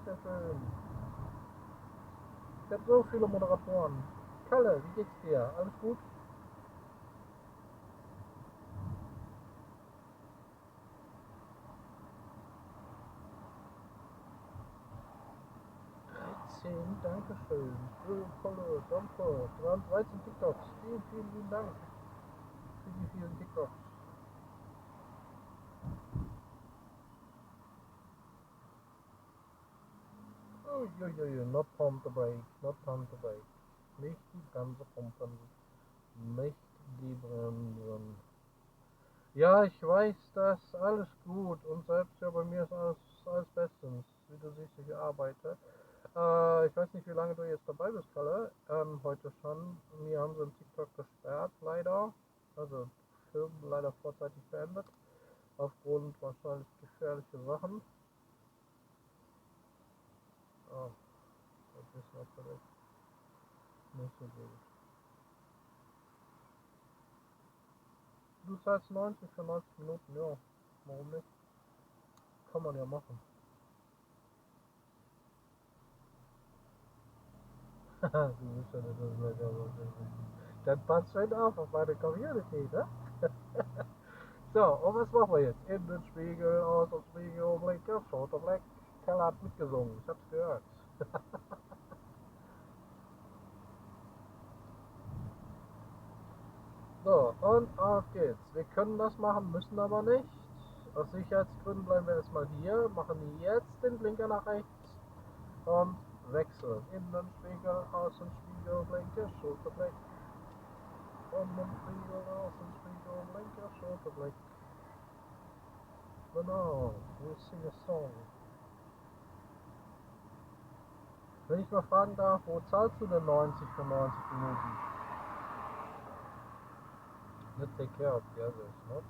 Dankeschön. Ich habe so viele Moderatoren. Kalle, wie geht's dir? Alles gut? Dankeschön. Kalle, danke. 13 TikToks. Vielen, vielen lieben Dank für die vielen TikToks. Uiuiui, not time to break, not time to break. Nicht die ganze Pumpen, nicht die Bremsen. Ja, ich weiß, das ist alles gut und selbst ja bei mir ist alles bestens. Wie du siehst, ich arbeite. Ich weiß nicht, wie lange du jetzt dabei bist, Kalle. Heute schon. Mir haben sie einen TikTok gesperrt, leider. Also Film leider vorzeitig beendet. Aufgrund wahrscheinlich gefährlicher Sachen. Oh, das ist natürlich nicht so gut. Du zahlst 90 für 90 Minuten, ja. Warum nicht? Kann man ja machen. Du bist ja nicht so lecker. Das passt schön auf meine Community, ne? So, und was machen wir jetzt? In den Spiegel, aus dem Spiegel, Blinker, Schulter, Blick. Keller hat mitgesungen, ich hab's gehört. So, und auf geht's. Wir können das machen, müssen aber nicht. Aus Sicherheitsgründen bleiben wir erstmal hier, machen jetzt den Blinker nach rechts und wechseln. Innenspiegel, Außenspiegel, Blinker, Schulterblick. Innenspiegel, Außenspiegel, Blinker, Schulterblick. Genau, we sing a song. Wenn ich mal fragen darf, wo zahlst du denn 90 für 90 Minuten? Let's take care of the others, not?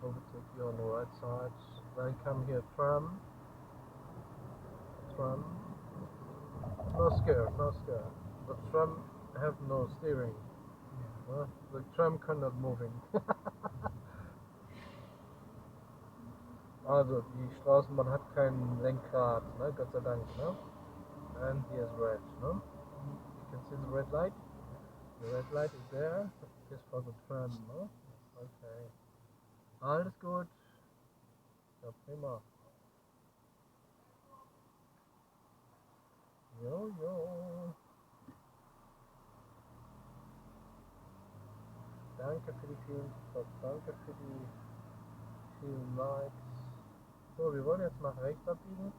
Overtake you on the right side. Then come here, tram. Tram. No scare, no scare. The tram have no steering. The tram cannot moving. Also, die Straßenbahn hat kein Lenkrad, ne? Gott sei Dank, ne? And here's red, no? You can see the red light? The red light is there. This for the tram, no? Okay. Alles gut. Ja, prima. Jo, jo. Danke für die vielen Stop, danke für die vielen Likes. So, wir wollen jetzt nach rechts abbiegen.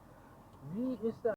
Wie ist der